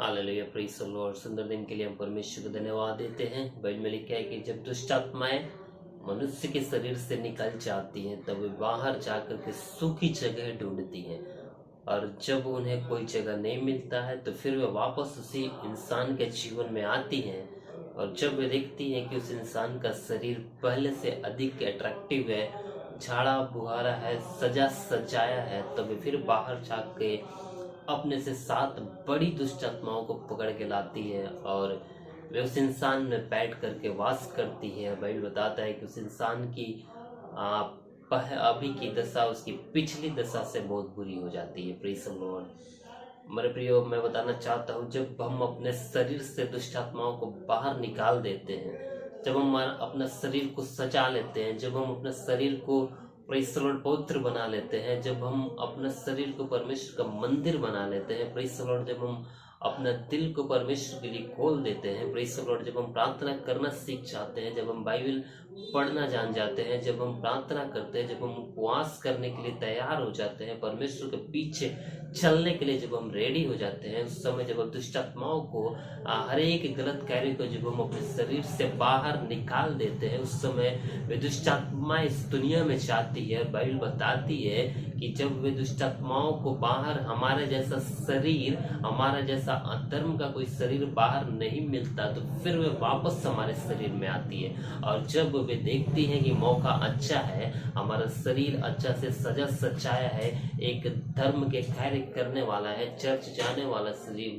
Hallelujah, praise the Lord. सुंदर दिन के लिए हम परमेश्वर को धन्यवाद देते हैं। बाइबल में लिखा है कि जब दुष्ट आत्माएं मनुष्य के शरीर से निकल जाती हैं तब वे बाहर जाकर के सूखी जगह ढूंढती हैं, और जब उन्हें कोई जगह नहीं मिलता है तो फिर वे वापस उसी इंसान के जीवन में आती हैं। और जब वे देखती हैं कि उस इंसान का शरीर पहले से अधिक अट्रैक्टिव है, झाड़ा बुहारा है, सजा सजाया है, तब वे फिर बाहर जाके अपने से 7 बड़ी दुष्ट आत्माओं को पकड़ के लाती है और वे उस इंसान में बैठ करके वास करती है। बाइबल बताता है कि उस इंसान की आ, अभी की दशा उसकी पिछली दशा से बहुत बुरी हो जाती है। Praise the Lord. मेरे प्रियो, मैं बताना चाहता हूँ, जब हम अपने शरीर से दुष्ट आत्माओं को बाहर निकाल देते हैं, जब हम अपना शरीर को सजा लेते हैं, जब हम अपने शरीर को प्रेज़ द लॉर्ड पवित्र बना लेते हैं, जब हम अपने शरीर को परमेश्वर का मंदिर बना लेते हैं, प्रेज़ द लॉर्ड, जब हम अपना दिल को परमेश्वर के लिए खोल देते हैं, प्रेज़ द लॉर्ड, जब हम प्रार्थना करना सीख जाते हैं, जब हम बाइबल पढ़ना जान जाते हैं, जब हम प्रार्थना करते हैं, जब हम उपवास करने के लिए तैयार हो जाते हैं, परमेश्वर के पीछे चलने के लिए जब हम रेडी हो जाते हैं, उस समय जब हम दुष्ट आत्माओं को हर एक गलत कार्य को जब हम अपने शरीर से बाहर निकाल देते हैं, उस समय वे दुष्ट आत्मा इस दुनिया में चाहती है। बाइबल बताती है कि जब वे दुष्ट आत्माओं को बाहर, हमारे जैसा शरीर, हमारा जैसा अधर्म का कोई शरीर बाहर नहीं मिलता, तो फिर वे वापस हमारे शरीर में आती है। और जब वे देखती हैं कि मौका अच्छा है, हमारा शरीर अच्छा से सजा सजाया है, एक धर्म के कार्य करने वाला है, चर्च जाने वाला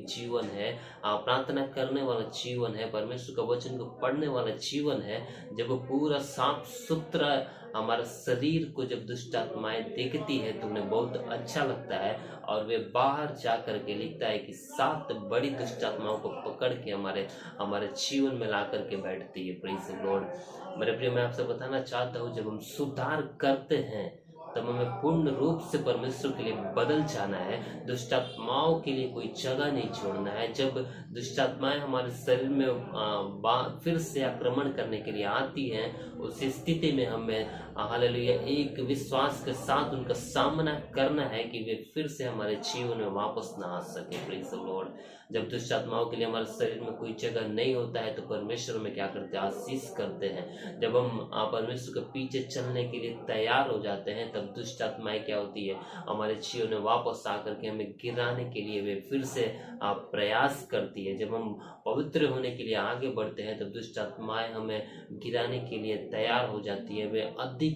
जीवन है, प्रार्थना करने वाला जीवन है, परमेश्वर का वचन को पढ़ने वाला जीवन है, जब वो पूरा साफ सुथरा हमारा शरीर को जब दुष्ट आत्माएं देखती है तो उन्हें बहुत अच्छा लगता है, और वे बाहर जा करके लिखता है कि 7 बड़ी दुष्ट आत्माओं को पकड़ के हमारे जीवन में ला करके बैठती है। Praise the Lord. मेरे प्रिय, मैं आपसे बताना चाहता हूँ, जब हम सुधार करते हैं तब हमें पूर्ण रूप से परमेश्वर के लिए बदल जाना है। दुष्ट आत्माओं के लिए कोई जगह नहीं छोड़ना है। जब दुष्ट आत्माएं हमारे शरीर में फिर से आक्रमण करने के लिए आती हैं, उस स्थिति में हमें हालेलुया एक विश्वास के साथ उनका सामना करना है कि वे फिर से हमारे जीवन में वापस ना आ सके। Praise the Lord. जब दुष्ट आत्माओं के लिए हमारे शरीर में कोई जगह नहीं होता है तो परमेश्वर में क्या करते हैं? आशीष करते हैं। जब हम परमेश्वर के पीछे चलने के लिए तैयार हो जाते हैं, तब दुष्ट आत्माएं क्या होती है? हमारे जीवन में वापस आकर के हमें गिराने के लिए वे फिर से प्रयास करती है। जब हम पवित्र होने के लिए आगे बढ़ते हैं, तब दुष्ट आत्माएं हमें गिराने के लिए तैयार हो जाती है। वे अधिक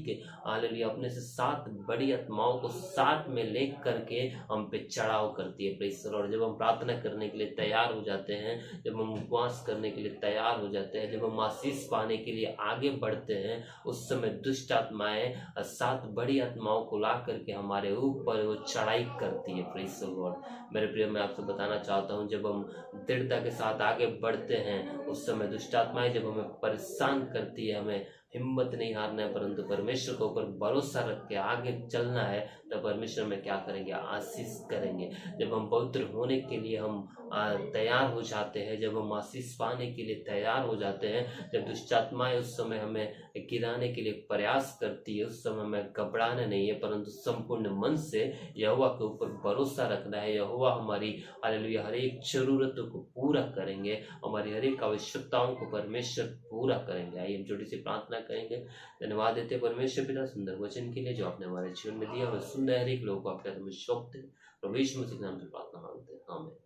हालेलुया अपने से 7 बड़ी आत्माओं को साथ में ले करके हम पे चढ़ाव करती है। Praise the Lord. जब हम प्रार्थना करने के लिए तैयार हो जाते हैं, जब हम उपवास करने के लिए तैयार हो जाते हैं, जब हम आशीष पाने के लिए आगे बढ़ते हैं, उस समय दुष्ट आत्माएं 7 बड़ी आत्माओं को ला करके हमारे ऊपर वो चढ़ाई करती है। Praise the Lord. मेरे प्रिय, मैं आपसे बताना चाहता हूँ, जब हम दृढ़ता के साथ आगे बढ़ते हैं, उस समय दुष्ट आत्माएं जब हमें परेशान करती है, हमें हिम्मत नहीं हारना है, परंतु परमेश्वर के ऊपर भरोसा रख के आगे चलना है, तो परमेश्वर में क्या करेंगे? आशीष करेंगे। जब हम पवित्र होने के लिए हम तैयार हो जाते हैं, जब हम आशीष पाने के लिए तैयार हो जाते हैं, जब दुष्ट आत्माएं उस समय हमें गिराने के लिए प्रयास करती है, उस समय हमें घबराना नहीं है, परंतु संपूर्ण मन से यहोवा के ऊपर भरोसा रखना है। यहोवा हमारी हालेलुया हर एक जरूरतों को पूरा करेंगे, हमारी हर एक आवश्यकताओं को परमेश्वर पूरा करेंगे। आइए हम छोटी सी प्रार्थना करेंगे। धन्यवाद देते परमेश्वर पिता सुंदर वचन के लिए जो आपने हमारे जीवन में दिया, और सुंदर हर एक लोगों को आपके हाथ में सौंपते हैं। प्रभु यीशु मसीह के नाम से प्रार्थना मांगते हैं, आमीन।